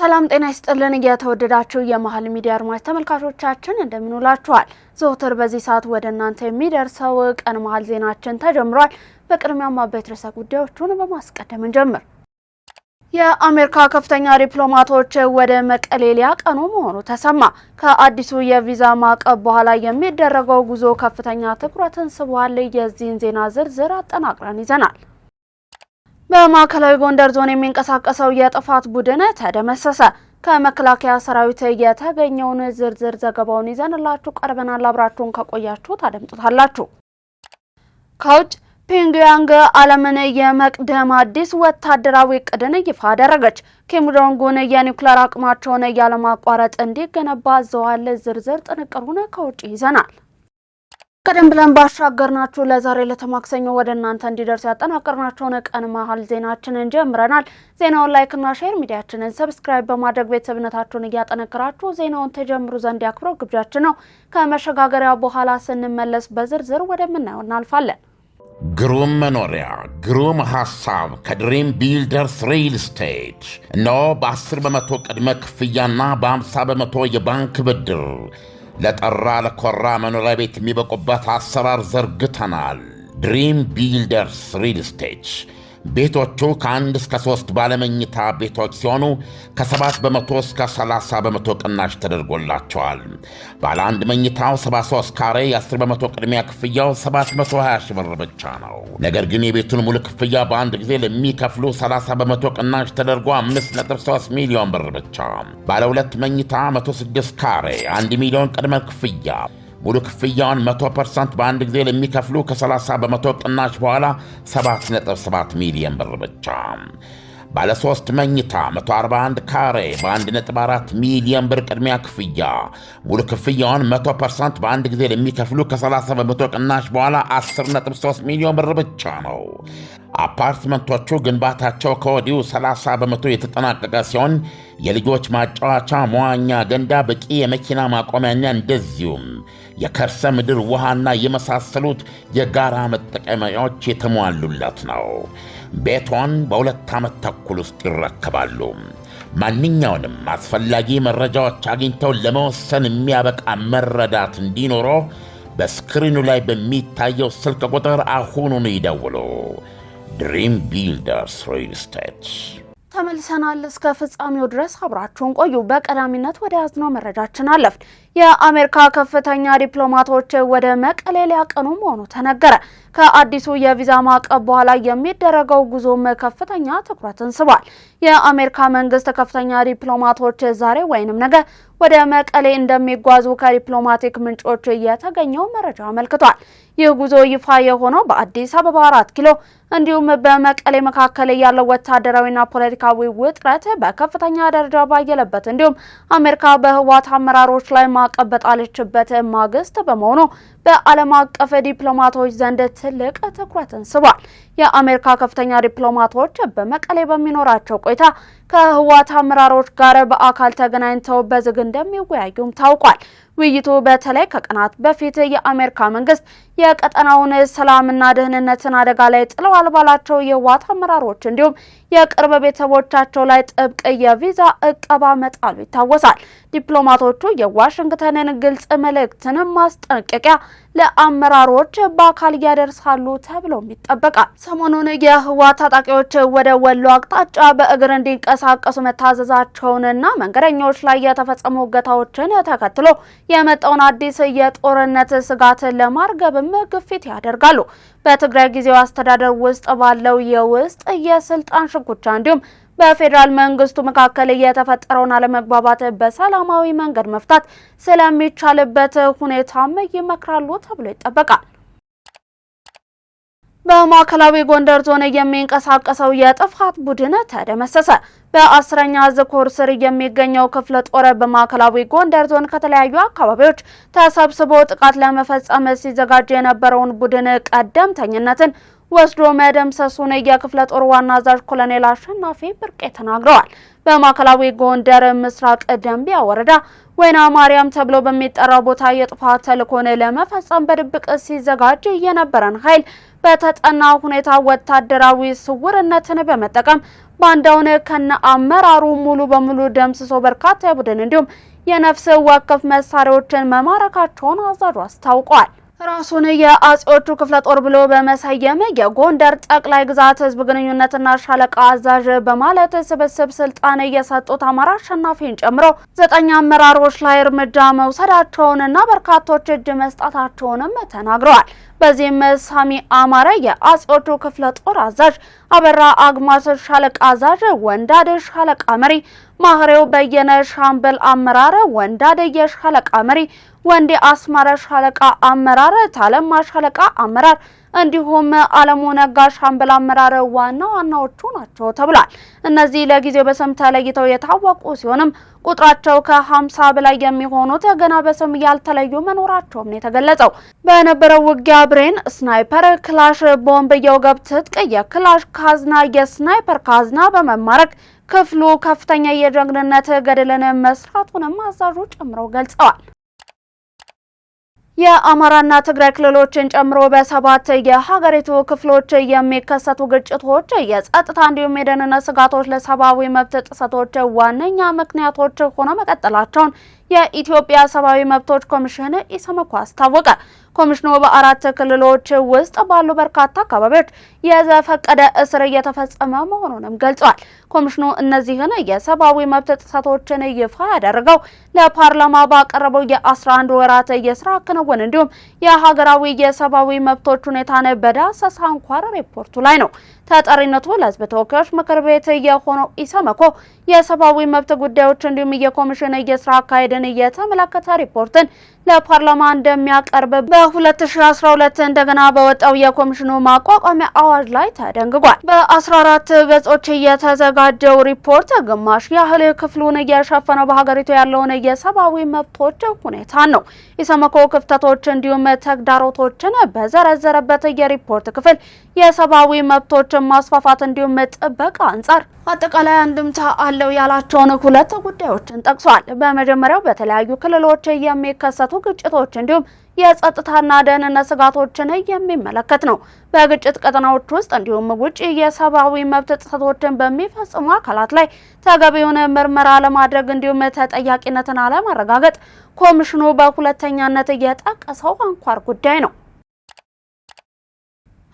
ሰላም ጤና ይስጥልን የተወደዳችሁ የመሃል ሚዲያ አድማጭ ተመልካቾቻችን እንደምን ውላችኋል። ዘወትር በዚህ ሰዓት ወደ እናንተ የሚደርሰው ቀን መሃል ዜናችን ተጀምሯል። በቅድሚያም አበይት ርዕሰ ጉዳዮችን በማስቀደም እንጀምር። የአሜሪካ ከፍተኛ ዲፕሎማቶች ወደ መቀሌ ሊያቀኑ መሆኑ ተሰማ። ከአዲሱ የቪዛ ማዕቀብ በኋላ የሚደረገው ጉዞ ከፍተኛ ትኩረትን ስቧል። የዚህን ዜና ዝርዝር አጠናቅረን ይዘናል። በማዕከላዊ ጎንደር ዞን የሚንቀሳቀሰው የጥፋት ቡድን ተደመሰሰ። ከመከላከያ ሰራዊት የተገኘውን ዝርዝር ዘገባውን ይዘንላችሁ ቀርበናል። አብራችሁን ከቆያችሁ ታደምጡታላችሁ። ከውጭ ፒዮንግያንግ ዓለምን የመቅደም አዲስ ወታደራዊ እቅድን ይፋ አደረገች። ኪም ጆንግ ኡን የኒውክሌር አቅማቸውን ያለማቋረጥ እንዲገነባ አዘዋል። ዝርዝር ጥንቅሩን ከውጭ ይዘናል። ቀደም ብለን ባሻገርናችሁ ለዛሬ ለተማክሰኞ ወደ እናንተ እንዲደርስ ያጠናቀርናቸውን ቀን መሃል ዜናችንን ጀምረናል። ዜናውን ላይክና ሼር ሚዲያችንን ሰብስክራይብ በማድረግ ቤተሰብነታችሁን እያጠነከራችሁ ዜናውን ተጀምሩ ዘንድ ያክብረው ግብዣችን ነው። ከመሸጋገሪያ በኋላ ስንመለስ በዝርዝር ወደምናየው እናልፋለን። ግሩም መኖሪያ፣ ግሩም ሐሳብ ከድሪም ቢልደርስ ሪል ስቴት እነሆ በ10 በመቶ ቅድመ ክፍያና በ50 በመቶ የባንክ ብድር ለጠራ ለኮራ መኖሪያ ቤት የሚበቁበት አሰራር ዘርግተናል። ድሪም ቢልደርስ ሪል ስቴት ቤቶቹ ከ1 እስከ 3 ባለመኝታ ቤቶች ሲሆኑ ከ7 በመቶ እስከ 30 በመቶ ቅናሽ ተደርጎላቸዋል። ባለ 1 መኝታው 73 ካሬ የ10 በመቶ ቅድሚያ ክፍያው 720 ሺህ ብር ብቻ ነው። ነገር ግን የቤቱን ሙሉ ክፍያ በአንድ ጊዜ ለሚከፍሉ 30 በመቶ ቅናሽ ተደርጎ 5.3 ሚሊዮን ብር ብቻ። ባለ 2 መኝታ 106 ካሬ 1 ሚሊዮን ቅድመ ክፍያ ሙሉ ክፍያውን 100% በአንድ ጊዜ ለሚከፍሉ ከ30 በመቶ ቅናሽ በኋላ 7.7 ሚሊዮን ብር ብቻ። ባለ 3 መኝታ 141 ካሬ በ1.4 ሚሊዮን ብር ቅድሚያ ክፍያ ሙሉ ክፍያውን 100% በአንድ ጊዜ ለሚከፍሉ ከ30 በመቶ ቅናሽ በኋላ 10.3 ሚሊዮን ብር ብቻ ነው። አፓርትመንቶቹ ግንባታቸው ከወዲሁ 30 በመቶ የተጠናቀቀ ሲሆን የልጆች ማጫወቻ፣ መዋኛ ገንዳ፣ በቂ የመኪና ማቆሚያና እንደዚሁም የከርሰ ምድር ውሃና የመሳሰሉት የጋራ መጠቀሚያዎች የተሟሉለት ነው። ቤቶን በ2 ዓመት ተኩል ውስጥ ይረከባሉ። ማንኛውንም አስፈላጊ መረጃዎች አግኝተው ለመወሰን የሚያበቃ መረዳት እንዲኖረው በስክሪኑ ላይ በሚታየው ስልክ ቁጥር አሁኑን ይደውሉ። ድሪም ቢልደርስ ሪል ስቴት። ተመልሰናል። እስከ ፍጻሜው ድረስ አብራችሁን ቆዩ። በቀዳሚነት ወደ ያዝነው መረጃችን አለፍን። የአሜሪካ ከፍተኛ ዲፕሎማቶች ወደ መቀሌ ሊያቀኑ መሆኑ ተነገረ። ከአዲሱ የቪዛ ማዕቀብ በኋላ የሚደረገው ጉዞም ከፍተኛ ትኩረትን ስቧል። የአሜሪካ መንግስት ከፍተኛ ዲፕሎማቶች ዛሬ ወይንም ነገ ወደ መቀሌ እንደሚጓዙ ከዲፕሎማቲክ ምንጮች የተገኘው መረጃ አመልክቷል። ይህ ጉዞ ይፋ የሆነው በአዲስ አበባ 4 ኪሎ እንዲሁም በመቀሌ መካከል ያለው ወታደራዊና ፖለቲካዊ ውጥረት በከፍተኛ ደረጃ ባየለበት እንዲሁም አሜሪካ በህወሓት አመራሮች ላይ ማዕቀብ በጣለችበት ማግስት በመሆኑ በዓለም አቀፍ ዲፕሎማቶች ዘንድ ትልቅ ትኩረትን ስቧል። የአሜሪካ ከፍተኛ ዲፕሎማቶች በመቀሌ በሚኖራቸው ቆይታ ከህወሓት አመራሮች ጋር በአካል ተገናኝተው በዝግ እንደሚወያዩም ታውቋል። ውይይቱ በተለይ ከቀናት በፊት የአሜሪካ መንግስት የቀጠናውን ሰላምና ደህንነትን አደጋ ላይ ጥለዋል ባላቸው የህወሓት አመራሮች እንዲሁም የቅርብ ቤተሰቦቻቸው ላይ ጥብቅ የቪዛ እቀባ መጣሉ ይታወሳል። ዲፕሎማቶቹ የዋሽንግተንን ግልጽ መልእክትን ማስጠንቀቂያ ለአመራሮች በአካል ያደርሳሉ ተብሎም ይጠበቃል። ሰሞኑን የህወሓት ታጣቂዎች ወደ ወሎ አቅጣጫ በእግር እንዲንቀሳቀሱ መታዘዛቸውንና መንገደኞች ላይ የተፈጸሙ እገታዎችን ተከትሎ የመጣውን አዲስ የጦርነት ስጋትን ለማርገብም ግፊት ያደርጋሉ። በትግራይ ጊዜያዊ አስተዳደር ውስጥ ባለው የውስጥ የስልጣን ሽኩቻ እንዲሁም በፌዴራል መንግስቱ መካከል የተፈጠረውን አለመግባባት በሰላማዊ መንገድ መፍታት ስለሚቻልበት ሁኔታም ይመክራሉ ተብሎ ይጠበቃል። በማዕከላዊ ጎንደር ዞን የሚንቀሳቀሰው የጥፋት ቡድን ተደመሰሰ። በ10ኛ ዕዝ ኮር ስር የሚገኘው ክፍለ ጦር በማዕከላዊ ጎንደር ዞን ከተለያዩ አካባቢዎች ተሰብስቦ ጥቃት ለመፈጸም ሲዘጋጅ የነበረውን ቡድን ቀደምተኝነትን ወስዶ መደምሰሱን የክፍለ ጦር ዋና አዛዥ ኮሎኔል አሸናፊ ብርቄ ተናግረዋል። በማዕከላዊ ጎንደር ምስራቅ ደንቢያ ወረዳ ወይና ማርያም ተብሎ በሚጠራው ቦታ የጥፋት ተልዕኮን ለመፈጸም በድብቅ ሲዘጋጅ የነበረን ኃይል በተጠና ሁኔታ ወታደራዊ ስውርነትን በመጠቀም ባንዳውን ከነ አመራሩ ሙሉ በሙሉ ደምስሶ በርካታ የቡድን እንዲሁም የነፍስ ወከፍ መሳሪያዎችን መማረካቸውን አዛዡ አስታውቀዋል። ራሱን የአጼዎቹ ክፍለ ጦር ብሎ በመሰየም የጎንደር ጠቅላይ ግዛት ህዝብ ግንኙነትና ሻለቃ አዛዥ በማለት ስብስብ ስልጣን የሰጡት አማራ አሸናፊን ጨምሮ 9 አመራሮች ላይ እርምጃ መውሰዳቸውንና በርካቶች እጅ መስጠታቸውንም ተናግረዋል። በዚህም ሳሚ አማረ የአጼዎቹ ክፍለ ጦር አዛዥ፣ አበራ አግማስ ሻለቃ አዛዥ፣ ወንዳደ ሻለቃ መሪ፣ ማህሬው በየነ ሻምበል አመራር፣ ወንዳደ የሻለቃ መሪ፣ ወንዴ አስማረ ሻለቃ አመራር፣ ታለማ ሻለቃ አመራር እንዲሁም አለሙ ነጋ ሻምበል አመራር ዋናዎቹ ናቸው ተብሏል። እነዚህ ለጊዜው በስም ተለይተው የታወቁ ሲሆንም ቁጥራቸው ከ50 በላይ የሚሆኑት ገና በስም ያልተለዩ መኖራቸውም ነው የተገለጸው። በነበረው ውጊያ ብሬን፣ ስናይፐር፣ ክላሽ፣ ቦምብ፣ የወገብ ትጥቅ፣ የክላሽ ካዝና፣ የስናይፐር ካዝና በመማረክ ክፍሉ ከፍተኛ የጀግንነት ገድልን መስራቱንም አዛዡ ጨምረው ገልጸዋል። የአማራና ትግራይ ክልሎችን ጨምሮ በ7 የሀገሪቱ ክፍሎች የሚከሰቱ ግጭቶች፣ የጸጥታ እንዲሁም የደህንነት ስጋቶች ለሰብአዊ መብት ጥሰቶች ዋነኛ ምክንያቶች ሆነው መቀጠላቸውን የኢትዮጵያ ሰብአዊ መብቶች ኮሚሽን ኢሰመኮ አስታወቀ። ኮሚሽኑ በ4 ክልሎች ውስጥ ባሉ በርካታ አካባቢዎች የዘፈቀደ እስር እየተፈጸመ መሆኑንም ገልጿል። ኮሚሽኑ እነዚህን የሰብአዊ መብት ጥሰቶችን ይፋ ያደረገው ለፓርላማ ባቀረበው የ11 ወራት የስራ ክንውን እንዲሁም የሀገራዊ የሰብአዊ መብቶች ሁኔታን በዳሰሳ አንኳር ሪፖርቱ ላይ ነው። ተጠሪነቱ ለሕዝብ ተወካዮች ምክር ቤት የሆነው ኢሰመኮ የሰብአዊ መብት ጉዳዮች እንዲሁም የኮሚሽን የስራ አካሄድን የተመለከተ ሪፖርትን ለፓርላማ እንደሚያቀርብ በ2012 እንደገና በወጣው የኮሚሽኑ ማቋቋሚያ አዋጅ ላይ ተደንግጓል። በ14 ገጾች የተዘጋጀው ሪፖርት ግማሽ ያህል ክፍሉን እየሸፈነው በሀገሪቱ ያለውን የሰብአዊ መብቶች ሁኔታ ነው። ኢሰመኮ ክፍተቶች እንዲሁም ተግዳሮቶችን በዘረዘረበት የሪፖርት ክፍል የሰብአዊ መብቶችን ማስፋፋት እንዲሁም ጥበቃ አንጻር አጠቃላይ አንድምታ አለው ያላቸውን 2 ጉዳዮችን ጠቅሷል። በመጀመሪያው በተለያዩ ክልሎች የሚከሰቱ ግጭቶች እንዲሁም የጸጥታና ደህንነት ስጋቶችን የሚመለከት ነው። በግጭት ቀጠናዎች ውስጥ እንዲሁም ውጪ የሰብአዊ መብት ጥሰቶችን በሚፈጽሙ አካላት ላይ ተገቢውን ምርመራ ለማድረግ እንዲሁም ተጠያቂነትን አለማረጋገጥ ኮሚሽኑ በሁለተኛነት የጠቀሰው አንኳር ጉዳይ ነው።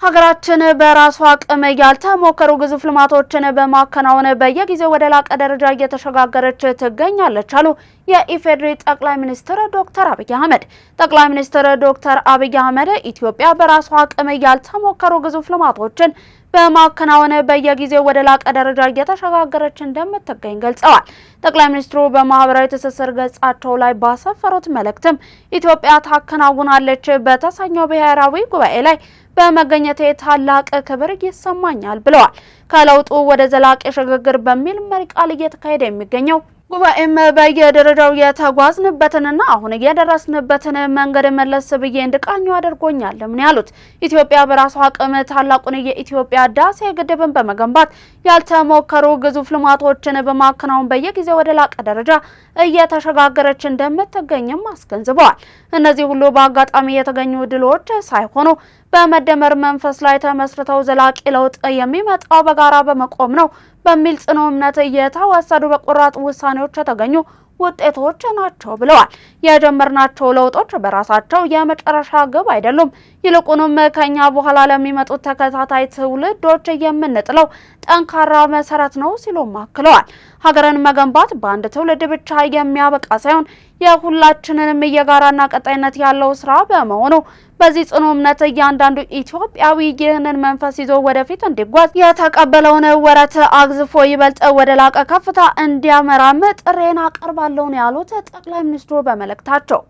ሀገራችን በራሷ አቅም ያልተሞከሩ ግዙፍ ልማቶችን በማከናወን በየጊዜው ወደ ላቀ ደረጃ እየተሸጋገረች ትገኛለች አሉ የኢፌዴሪ ጠቅላይ ሚኒስትር ዶክተር አብይ አህመድ። ጠቅላይ ሚኒስትር ዶክተር አብይ አህመድ ኢትዮጵያ በራሷ አቅም ያልተሞከሩ ግዙፍ ልማቶችን በማከናወን በየጊዜው ወደ ላቀ ደረጃ እየተሸጋገረች እንደምትገኝ ገልጸዋል። ጠቅላይ ሚኒስትሩ በማህበራዊ ትስስር ገጻቸው ላይ ባሰፈሩት መልእክትም ኢትዮጵያ ታከናውናለች በተሰኘው ብሔራዊ ጉባኤ ላይ በመገኘቴ ታላቅ ክብር ይሰማኛል ብለዋል። ከለውጡ ወደ ዘላቂ ሽግግር በሚል መሪ ቃል እየተካሄደ የሚገኘው ጉባኤም በየደረጃው የተጓዝንበትንና አሁን የደረስንበትን መንገድ መለስ ብዬ እንድቃኙ አድርጎኛል ምን ያሉት ኢትዮጵያ በራሷ አቅም ታላቁን የኢትዮጵያ ህዳሴ ግድብን በመገንባት ያልተሞከሩ ግዙፍ ልማቶችን በማከናወን በየጊዜው ወደ ላቀ ደረጃ እየተሸጋገረች እንደምትገኝም አስገንዝበዋል። እነዚህ ሁሉ በአጋጣሚ የተገኙ ድሎች ሳይሆኑ በመደመር መንፈስ ላይ ተመስርተው ዘላቂ ለውጥ የሚመጣው በጋራ በመቆም ነው በሚል ጽኑ እምነት የተወሰዱ በቁራጥ ውሳኔዎች የተገኙ ውጤቶች ናቸው ብለዋል። የጀመርናቸው ለውጦች በራሳቸው የመጨረሻ ግብ አይደሉም፣ ይልቁንም ከኛ በኋላ ለሚመጡት ተከታታይ ትውልዶች የምንጥለው ጠንካራ መሰረት ነው ሲሉም አክለዋል። ሀገርን መገንባት በአንድ ትውልድ ብቻ የሚያበቃ ሳይሆን የሁላችንንም የጋራና ቀጣይነት ያለው ስራ በመሆኑ በዚህ ጽኑ እምነት እያንዳንዱ ኢትዮጵያዊ ይህንን መንፈስ ይዞ ወደፊት እንዲጓዝ የተቀበለውን ወረት አግዝፎ ይበልጥ ወደ ላቀ ከፍታ እንዲያመራም ጥሬን አቀርባለሁ ያሉት ጠቅላይ ሚኒስትሩ በመልእክታቸው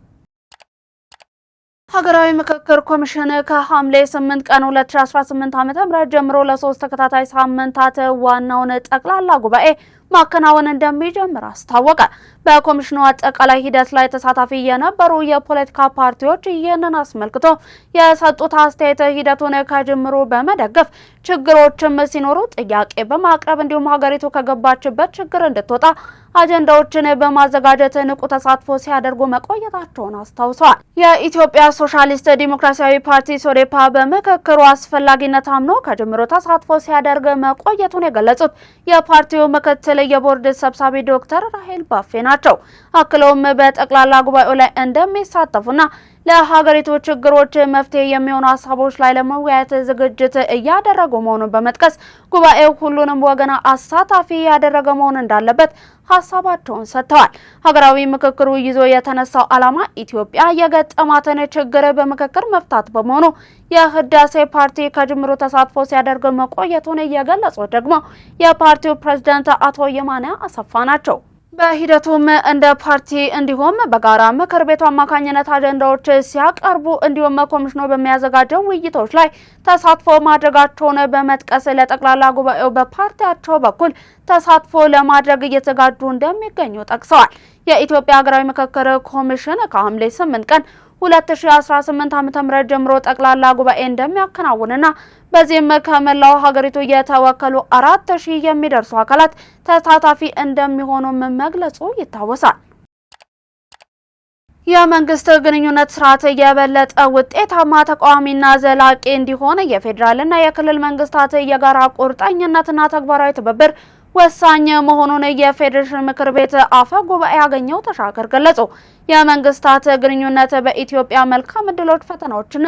ሀገራዊ ምክክር ኮሚሽን ከሐምሌ 8 ቀን 2018 ዓ.ም ጀምሮ ለ3 ተከታታይ ሳምንታት ዋናውን ጠቅላላ ጉባኤ ማከናወን እንደሚጀምር አስታወቀ። በኮሚሽኑ አጠቃላይ ሂደት ላይ ተሳታፊ የነበሩ የፖለቲካ ፓርቲዎች ይህንን አስመልክቶ የሰጡት አስተያየት ሂደቱን ከጅምሩ በመደገፍ ችግሮችም ሲኖሩ ጥያቄ በማቅረብ እንዲሁም ሀገሪቱ ከገባችበት ችግር እንድትወጣ አጀንዳዎችን በማዘጋጀት ንቁ ተሳትፎ ሲያደርጉ መቆየታቸውን አስታውሰዋል። የኢትዮጵያ ሶሻሊስት ዲሞክራሲያዊ ፓርቲ ሶዴፓ በምክክሩ አስፈላጊነት አምኖ ከጅምሩ ተሳትፎ ሲያደርግ መቆየቱን የገለጹት የፓርቲው ምክትል የቦርድ ሰብሳቢ ዶክተር ራሄል ባፌ ናቸው። አክለውም በጠቅላላ ጉባኤው ላይ እንደሚሳተፉና ለሀገሪቱ ችግሮች መፍትሄ የሚሆኑ ሀሳቦች ላይ ለመወያየት ዝግጅት እያደረጉ መሆኑን በመጥቀስ ጉባኤው ሁሉንም ወገን አሳታፊ ያደረገ መሆን እንዳለበት ሀሳባቸውን ሰጥተዋል። ሀገራዊ ምክክሩ ይዞ የተነሳው ዓላማ ኢትዮጵያ የገጠማትን ችግር በምክክር መፍታት በመሆኑ የህዳሴ ፓርቲ ከጅምሩ ተሳትፎ ሲያደርግ መቆየቱን እየገለጹት ደግሞ የፓርቲው ፕሬዝዳንት አቶ የማነ አሰፋ ናቸው። በሂደቱም እንደ ፓርቲ እንዲሁም በጋራ ምክር ቤቱ አማካኝነት አጀንዳዎች ሲያቀርቡ እንዲሁም ኮሚሽኑ በሚያዘጋጀው ውይይቶች ላይ ተሳትፎ ማድረጋቸውን በመጥቀስ ለጠቅላላ ጉባኤው በፓርቲያቸው በኩል ተሳትፎ ለማድረግ እየተዘጋጁ እንደሚገኙ ጠቅሰዋል። የኢትዮጵያ ሀገራዊ ምክክር ኮሚሽን ከሐምሌ 8 ቀን 2018 ዓ.ም ጀምሮ ጠቅላላ ጉባኤ እንደሚያከናውንና በዚህም ከመላው ሀገሪቱ የተወከሉ 4000 የሚደርሱ አካላት ተሳታፊ እንደሚሆኑ መግለጹ ይታወሳል። የመንግስት ግንኙነት ስርዓት የበለጠ ውጤታማ ተቋሚና ዘላቂ እንዲሆን የፌዴራልና የክልል መንግስታት የጋራ ቁርጠኝነትና ተግባራዊ ትብብር ወሳኝ መሆኑን የፌዴሬሽን ምክር ቤት አፈ ጉባኤ አገኘሁ ተሻገር ገለጹ። የመንግስታት ግንኙነት በኢትዮጵያ መልካም ዕድሎች፣ ፈተናዎችና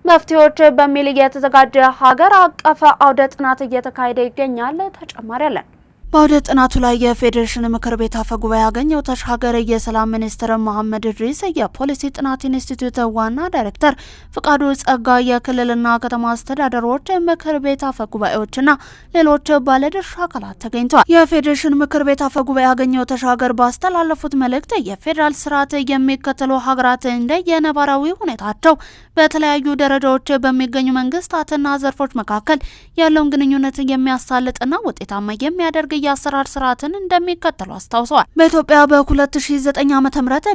መፍትሄዎች በሚል የተዘጋጀ ሀገር አቀፍ አውደ ጥናት እየተካሄደ ይገኛል። ተጨማሪ አለን። በአውደ ጥናቱ ላይ የፌዴሬሽን ምክር ቤት አፈ ጉባኤ አገኘሁ ተሻገር፣ የሰላም ሚኒስትር መሐመድ ኢድሪስ፣ የፖሊሲ ጥናት ኢንስቲትዩት ዋና ዳይሬክተር ፍቃዱ ጸጋ፣ የክልልና ከተማ አስተዳደሮች ምክር ቤት አፈ ጉባኤዎችና ሌሎች ባለድርሻ አካላት ተገኝተዋል። የፌዴሬሽን ምክር ቤት አፈ ጉባኤ አገኘሁ ተሻገር ባስተላለፉት መልእክት የፌዴራል ስርዓት የሚከተሉ ሀገራት እንደ የነባራዊ ሁኔታቸው በተለያዩ ደረጃዎች በሚገኙ መንግስታትና ዘርፎች መካከል ያለውን ግንኙነት የሚያሳልጥና ውጤታማ የሚያደርግ የአሰራር ስርዓትን እንደሚከተሉ አስታውሰዋል። በኢትዮጵያ በ2009 ዓ.ም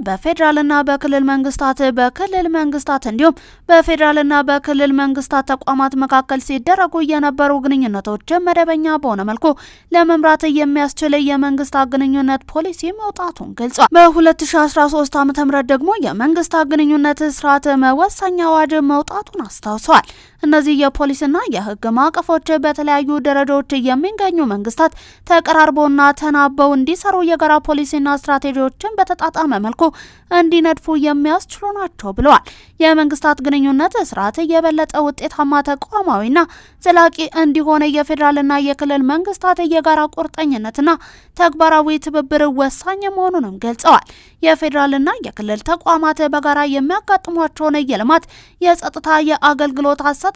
በፌዴራልና በክልል መንግስታት፣ በክልል መንግስታት እንዲሁም በፌዴራልና በክልል መንግስታት ተቋማት መካከል ሲደረጉ የነበሩ ግንኙነቶች መደበኛ በሆነ መልኩ ለመምራት የሚያስችል የመንግስታት ግንኙነት ፖሊሲ መውጣቱን ገልጿል። በ2013 ዓ.ም ደግሞ የመንግስታት ግንኙነት ስርዓት መወሰኛ አዋጅ መውጣቱን አስታውሰዋል። እነዚህ የፖሊስና የህግ ማዕቀፎች በተለያዩ ደረጃዎች የሚገኙ መንግስታት ተቀራርበውና ተናበው እንዲሰሩ የጋራ ፖሊሲና ስትራቴጂዎችን በተጣጣመ መልኩ እንዲነድፉ የሚያስችሉ ናቸው ብለዋል። የመንግስታት ግንኙነት ስርዓት የበለጠ ውጤታማ ተቋማዊና ዘላቂ እንዲሆን የፌዴራልና የክልል መንግስታት የጋራ ቁርጠኝነትና ተግባራዊ ትብብር ወሳኝ መሆኑንም ገልጸዋል። የፌዴራልና የክልል ተቋማት በጋራ የሚያጋጥሟቸውን የልማት፣ የጸጥታ፣ የአገልግሎት አሰጣጥና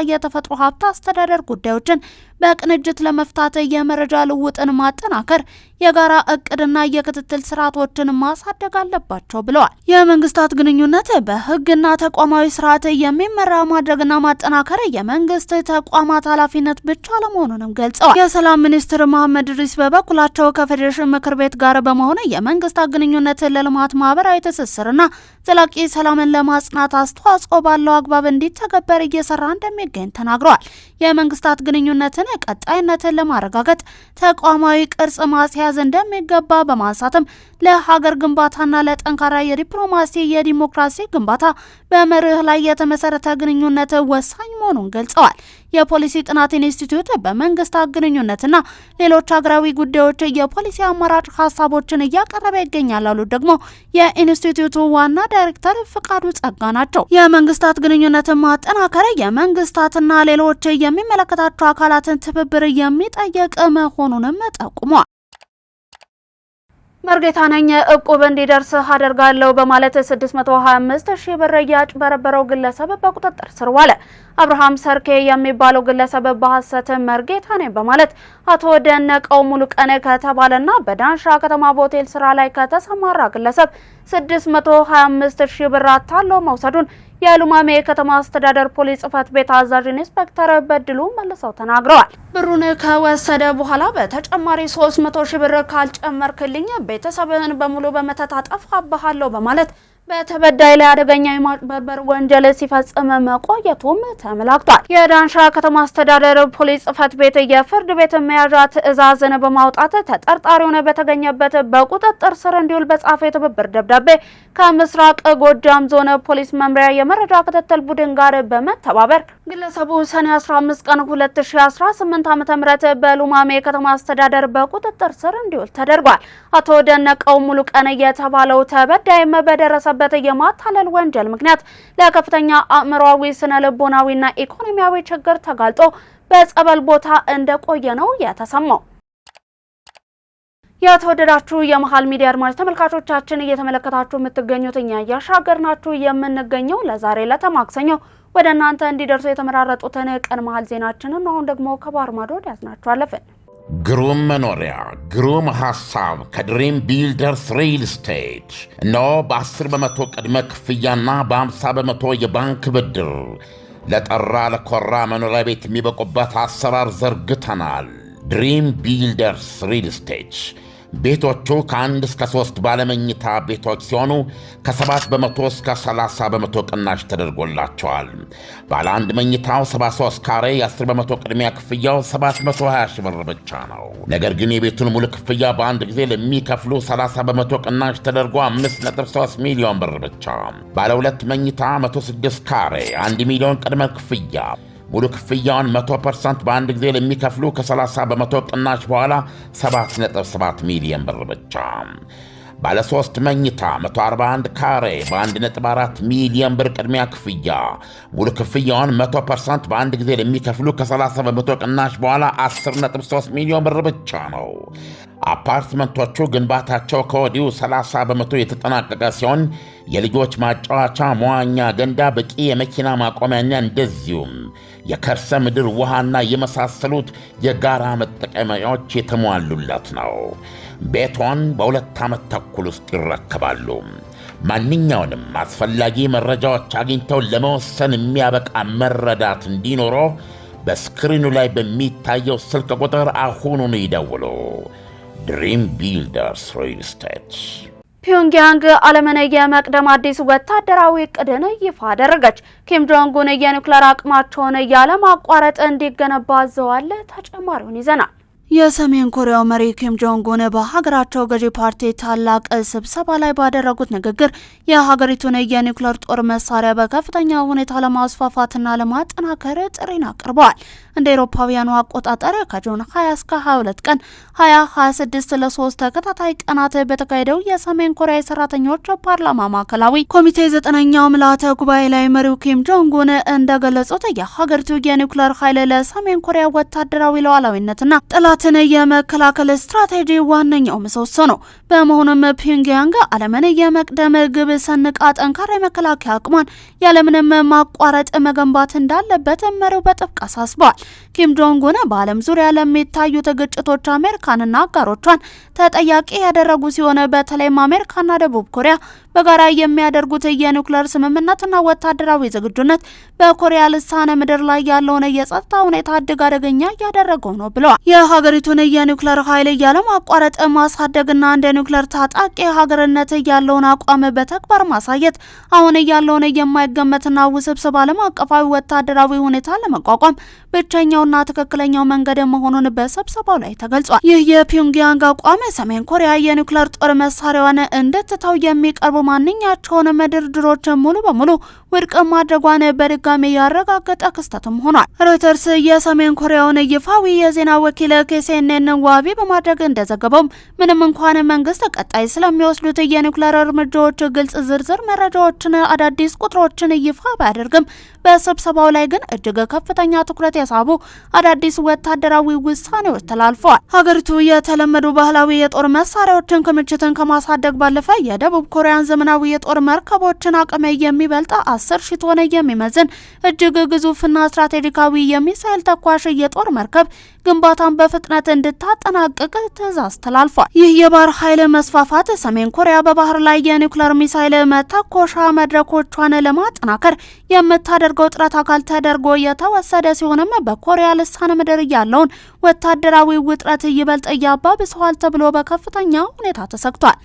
የተፈጥሮ ሀብት አስተዳደር ጉዳዮችን በቅንጅት ለመፍታት የመረጃ ልውጥን ማጠናከር፣ የጋራ እቅድና የክትትል ስርዓቶችን ማሳደግ አለባቸው ብለዋል። የመንግስታት ግንኙነት በህግና ተቋማዊ ስርዓት የሚመራ ማድረግና ማጠናከር የመንግስት ተቋማት ኃላፊነት ብቻ ለመሆኑንም ገልጸዋል። የሰላም ሚኒስትር መሐመድ ኢድሪስ በበኩላቸው ከፌዴሬሽን ምክር ቤት ጋር በመሆን የመንግስታት ግንኙነት ለልማት፣ ማህበራዊ ትስስርና ዘላቂ ሰላምን ለማጽናት አስተዋጽኦ ባለው አግባብ እንዲተገበር እየሰራ እንደሚገኝ ተናግረዋል። የመንግስታት ግንኙነትን ቀጣይነትን ለማረጋገጥ ተቋማዊ ቅርጽ ማስያዝ እንደሚገባ በማንሳትም ለሀገር ግንባታና ለጠንካራ የዲፕሎማሲ የዲሞክራሲ ግንባታ በመርህ ላይ የተመሰረተ ግንኙነት ወሳኝ መሆኑን ገልጸዋል። የፖሊሲ ጥናት ኢንስቲትዩት በመንግስታት ግንኙነትና ሌሎች ሀገራዊ ጉዳዮች የፖሊሲ አማራጭ ሀሳቦችን እያቀረበ ይገኛል ያሉት ደግሞ የኢንስቲትዩቱ ዋና ዳይሬክተር ፍቃዱ ጸጋ ናቸው። የመንግስታት ግንኙነትን ማጠናከር የመንግስታትና ሌሎች የሚመለከታቸው አካላትን ትብብር የሚጠይቅ መሆኑንም ጠቁሟል። መርጌታ ነኝ እቁብ እንዲደርስ አደርጋለሁ በማለት 625 ሺህ ብር ያጭበረበረው ግለሰብ በቁጥጥር ስር ዋለ። አብርሃም ሰርኬ የሚባለው ግለሰብ በሐሰት መርጌታ ነኝ በማለት አቶ ደነቀው ሙሉቀን ከተባለና በዳንሻ ከተማ በሆቴል ስራ ላይ ከተሰማራ ግለሰብ 625,000 ብር አታሎ መውሰዱን የሉማሜ ከተማ አስተዳደር ፖሊስ ጽሕፈት ቤት አዛዥ ኢንስፔክተር በድሉ መልሰው ተናግረዋል። ብሩን ከወሰደ በኋላ በተጨማሪ 300,000 ብር ካልጨመርክልኝ ቤተሰብህን በሙሉ በመተት አጠፋብሃለሁ በማለት በተበዳይ ላይ አደገኛ የማጭበርበር ወንጀል ሲፈጽም መቆየቱም ተመላክቷል። የዳንሻ ከተማ አስተዳደር ፖሊስ ጽሕፈት ቤት የፍርድ ቤት መያዣ ትዕዛዝን በማውጣት ተጠርጣሪውን በተገኘበት በቁጥጥር ስር እንዲውል በጻፈ የትብብር ደብዳቤ ከምስራቅ ጎጃም ዞን ፖሊስ መምሪያ የመረጃ ክትትል ቡድን ጋር በመተባበር ግለሰቡ ሰኔ 15 ቀን 2018 ዓ.ም በሉማሜ ከተማ አስተዳደር በቁጥጥር ስር እንዲውል ተደርጓል። አቶ ደነቀው ሙሉቀን የተባለው ተበዳይም በደረሰ የማታለል ወንጀል ምክንያት ለከፍተኛ አእምሯዊ፣ ስነ ልቦናዊና ኢኮኖሚያዊ ችግር ተጋልጦ በጸበል ቦታ እንደቆየ ነው የተሰማው። የተወደዳችሁ የመሃል ሚዲያ አድማጭ ተመልካቾቻችን እየተመለከታችሁ የምትገኙት እኛ ያሻገርናችሁ የምንገኘው ለዛሬ ለተማክሰኞ ወደ እናንተ እንዲደርሱ የተመራረጡትን ቀን መሃል ዜናችንን አሁን ደግሞ ከባህር ማዶ ያዝናችሁ አለፈን። ግሩም መኖሪያ ግሩም ሐሳብ ከድሪም ቢልደርስ ሪል ስቴት እነሆ በ10 በመቶ ቅድመ ክፍያና በ50 በመቶ የባንክ ብድር ለጠራ ለኮራ መኖሪያ ቤት የሚበቁበት አሰራር ዘርግተናል። ድሪም ቢልደርስ ሪል ስቴት ቤቶቹ ከ1 እስከ 3 ባለመኝታ ቤቶች ሲሆኑ ከ7 በመቶ እስከ 30 በመቶ ቅናሽ ተደርጎላቸዋል። ባለ 1 መኝታው 73 ካሬ የ10 በመቶ ቅድሚያ ክፍያው 720,000 ብር ብቻ ነው። ነገር ግን የቤቱን ሙሉ ክፍያ በአንድ ጊዜ ለሚከፍሉ 30 በመቶ ቅናሽ ተደርጎ 5.3 ሚሊዮን ብር ብቻ። ባለ 2 መኝታ 106 ካሬ 1 ሚሊዮን ቅድመ ክፍያ ሙሉ ክፍያውን 100% በአንድ ጊዜ ለሚከፍሉ ከ30 በመቶ ቅናሽ በኋላ 7.7 ሚሊዮን ብር ብቻ። ባለ 3 መኝታ 141 ካሬ በ1.4 ሚሊዮን ብር ቅድሚያ ክፍያ ሙሉ ክፍያውን 100% በአንድ ጊዜ ለሚከፍሉ ከ30 በመቶ ቅናሽ በኋላ 10.3 ሚሊዮን ብር ብቻ ነው። አፓርትመንቶቹ ግንባታቸው ከወዲሁ 30 በመቶ የተጠናቀቀ ሲሆን የልጆች ማጫወቻ፣ መዋኛ ገንዳ፣ በቂ የመኪና ማቆሚያና እንደዚሁም የከርሰ ምድር ውሃና የመሳሰሉት የጋራ መጠቀሚያዎች የተሟሉለት ነው። ቤቶን በ2 ዓመት ተኩል ውስጥ ይረከባሉ። ማንኛውንም አስፈላጊ መረጃዎች አግኝተው ለመወሰን የሚያበቃ መረዳት እንዲኖረው በስክሪኑ ላይ በሚታየው ስልክ ቁጥር አሁኑን ይደውሉ። ድሪም ቢልደርስ ሪል ስቴት። ፒዮንግያንግ ዓለምን የመቅደም አዲስ ወታደራዊ ዕቅድን ይፋ አደረገች። ኪም ጆንግ ኡን የኒውክሌር አቅማቸውን ያለማቋረጥ እንዲገነባ አዘዋል። ተጨማሪውን ይዘናል። የሰሜን ኮሪያው መሪ ኪም ጆንግ ኡን በሀገራቸው ገዢ ፓርቲ ታላቅ ስብሰባ ላይ ባደረጉት ንግግር የሀገሪቱን የኒውክሌር ጦር መሳሪያ በከፍተኛ ሁኔታ ለማስፋፋትና ለማጠናከር ጥሪን አቅርበዋል። እንደ አውሮፓውያኑ አቆጣጠር ከጁን 20 እስከ 22 ቀን 2026 ለ3 ተከታታይ ቀናት በተካሄደው የሰሜን ኮሪያ የሰራተኞች ፓርላማ ማዕከላዊ ኮሚቴ 9ኛው ምልዓተ ጉባኤ ላይ መሪው ኪም ጆንግ ኡን እንደገለጹት የሀገሪቱ የኒውክሌር ኃይል ለሰሜን ኮሪያ ወታደራዊ ሉዓላዊነትና ጠላትን የመከላከል ስትራቴጂ ዋነኛው ምሰሶ ነው። በመሆኑም ፒዮንግያንግ ዓለምን የመቅደም ግብ ሰንቃ ጠንካራ የመከላከያ አቅሟን ያለምንም ማቋረጥ መገንባት እንዳለበት መሪው በጥብቅ አሳስበዋል። ኪም ጆንግ ኡን በዓለም ዙሪያ ለሚታዩት ግጭቶች አሜሪካንና አጋሮቿን ተጠያቂ ያደረጉ ሲሆን በተለይም አሜሪካና ደቡብ ኮሪያ በጋራ የሚያደርጉት የኒውክሌር ስምምነትና ወታደራዊ ዝግጁነት በኮሪያ ልሳነ ምድር ላይ ያለውን የጸጥታ ሁኔታ እጅግ አደገኛ እያደረገው ነው ብለዋል። የሀገሪቱን የኒውክሌር ኃይል ያለማቋረጥ ማሳደግና እንደ ኒውክሌር ታጣቂ ሀገርነት ያለውን አቋም በተግባር ማሳየት አሁን ያለውን የማይገመትና ውስብስብ ዓለም አቀፋዊ ወታደራዊ ሁኔታ ለመቋቋም ብቸኛውና ትክክለኛው መንገድ መሆኑን በስብሰባው ላይ ተገልጿል። ይህ የፒዮንግያንግ አቋም ሰሜን ኮሪያ የኒውክሌር ጦር መሳሪያዋን እንድትተው የሚቀርቡ ማንኛቸውንም ድርድሮች ሙሉ በሙሉ ውድቅ ማድረጓን በድጋሚ ያረጋገጠ ክስተትም ሆኗል። ሮይተርስ የሰሜን ኮሪያውን ይፋዊ የዜና ወኪል KCNN ዋቢ በማድረግ እንደዘገበው ምንም እንኳን መንግስት ቀጣይ ስለሚወስዱት የኒውክሌር እርምጃዎች ግልጽ ዝርዝር መረጃዎችን፣ አዳዲስ ቁጥሮችን ይፋ ባያደርግም በስብሰባው ላይ ግን እጅግ ከፍተኛ ትኩረት የሳቡ እንዲገቡ አዳዲስ ወታደራዊ ውሳኔዎች ተላልፈዋል። ሀገሪቱ የተለመዱ ባህላዊ የጦር መሳሪያዎችን ክምችትን ከማሳደግ ባለፈ የደቡብ ኮሪያን ዘመናዊ የጦር መርከቦችን አቅም የሚበልጥ 10,000 ቶን የሚመዝን እጅግ ግዙፍና ስትራቴጂካዊ የሚሳኤል ተኳሽ የጦር መርከብ ግንባታን በፍጥነት እንድታጠናቅቅ ትዕዛዝ ተላልፏል። ይህ የባህር ኃይል መስፋፋት ሰሜን ኮሪያ በባህር ላይ የኒውክሌር ሚሳይል መተኮሻ መድረኮቿን ለማጠናከር የምታደርገው ጥረት አካል ተደርጎ የተወሰደ ሲሆንም በኮሪያ ልሳነ ምድር ያለውን ወታደራዊ ውጥረት ይበልጥ ያባብሰዋል ተብሎ በከፍተኛ ሁኔታ ተሰግቷል።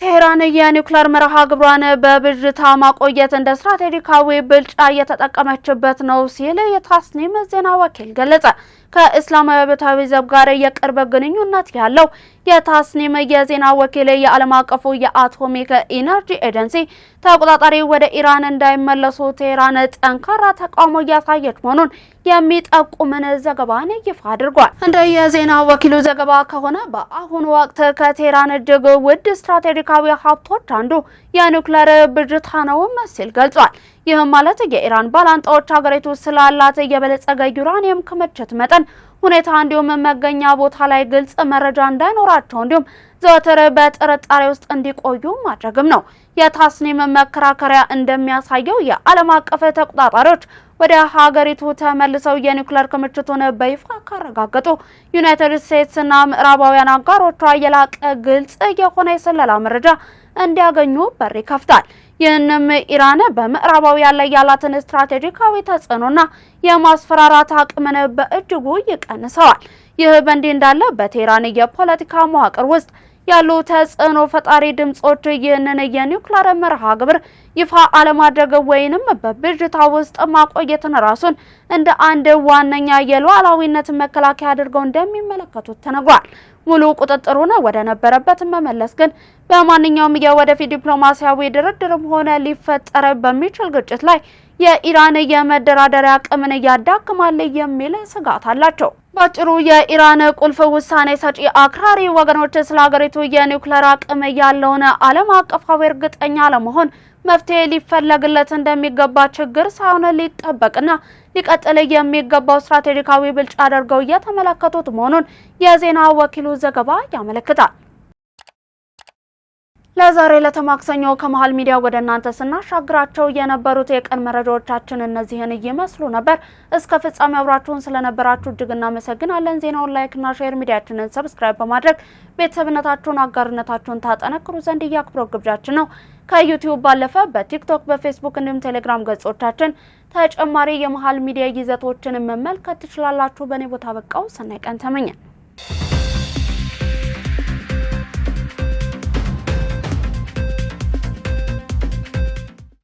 ቴህራን የኒውክሌር መርሃ ግብሯን በብዥታ ማቆየት እንደ ስትራቴጂካዊ ብልጫ እየተጠቀመችበት ነው ሲል የታስኒም ዜና ወኪል ገለጸ። ከእስላማዊ አብዮታዊ ዘብ ጋር የቅርብ ግንኙነት ያለው የታስኒም የዜና ወኪል የዓለም አቀፉ የአቶሚክ ኢነርጂ ኤጀንሲ ተቆጣጣሪ ወደ ኢራን እንዳይመለሱ ቴህራን ጠንካራ ተቃውሞ እያሳየች መሆኑን የሚጠቁምን ዘገባን ይፋ አድርጓል። እንደ የዜና ወኪሉ ዘገባ ከሆነ በአሁኑ ወቅት ከቴህራን እጅግ ውድ ስትራቴጂካዊ ሀብቶች አንዱ የኒውክሌር ብዥታ ነው ሲል ገልጿል። ይህም ማለት የኢራን ባላንጣዎች ሀገሪቱ ስላላት የበለጸገ ዩራኒየም ክምችት መጠን ሁኔታ እንዲሁም መገኛ ቦታ ላይ ግልጽ መረጃ እንዳይኖራቸው እንዲሁም ዘወትር በጥርጣሬ ውስጥ እንዲቆዩ ማድረግም ነው። የታስኒም መከራከሪያ እንደሚያሳየው የዓለም አቀፍ ተቆጣጣሪዎች ወደ ሀገሪቱ ተመልሰው የኒውክሌር ክምችቱን በይፋ ካረጋገጡ ዩናይትድ ስቴትስና ምዕራባውያን አጋሮቿ የላቀ ግልጽ የሆነ የስለላ መረጃ እንዲያገኙ በር ይከፍታል። ይህንም ኢራን በምዕራባውያን ላይ ያላትን ስትራቴጂካዊ ተጽዕኖና የማስፈራራት አቅምን በእጅጉ ይቀንሰዋል። ይህ በእንዲህ እንዳለ በቴህራን የፖለቲካ መዋቅር ውስጥ ያሉ ተጽዕኖ ፈጣሪ ድምጾች ይህንን የኒውክሌር መርሃ ግብር ይፋ አለማድረግ ወይንም በብዥታ ውስጥ ማቆየትን ራሱን እንደ አንድ ዋነኛ የሉዓላዊነት መከላከያ አድርገው እንደሚመለከቱት ተነግሯል። ሙሉ ቁጥጥሩን ወደ ነበረበት መመለስ ግን በማንኛውም የወደፊት ዲፕሎማሲያዊ ድርድርም ሆነ ሊፈጠር በሚችል ግጭት ላይ የኢራን የመደራደሪያ አቅምን ያዳክማል የሚል ስጋት አላቸው። ባጭሩ የኢራን ቁልፍ ውሳኔ ሰጪ አክራሪ ወገኖች ስለ ሀገሪቱ የኒውክሌር አቅም ያለውን ዓለም አቀፋዊ እርግጠኛ ለመሆን መፍትሄ ሊፈለግለት እንደሚገባ ችግር ሳይሆን ሊጠበቅና ሊቀጥል የሚገባው ስትራቴጂካዊ ብልጫ አድርገው እየተመለከቱት መሆኑን የዜና ወኪሉ ዘገባ ያመለክታል። ለዛሬ ለተማክሰኞ ከመሃል ሚዲያ ወደ እናንተ ስናሻግራቸው የነበሩት የቀን መረጃዎቻችን እነዚህን ይመስሉ ነበር። እስከ ፍጻሜ አብራችሁን ስለነበራችሁ እጅግ እናመሰግናለን። ዜናውን ላይክና ሼር፣ ሚዲያችንን ሰብስክራይብ በማድረግ ቤተሰብነታችሁን አጋርነታችሁን ታጠነክሩ ዘንድ የአክብሮት ግብዣችን ነው። ከዩቲዩብ ባለፈ በቲክቶክ፣ በፌስቡክ እንዲሁም ቴሌግራም ገጾቻችን ተጨማሪ የመሃል ሚዲያ ይዘቶችን መመልከት ትችላላችሁ። በእኔ ቦታ በቃው። ሰናይ ቀን ተመኘን።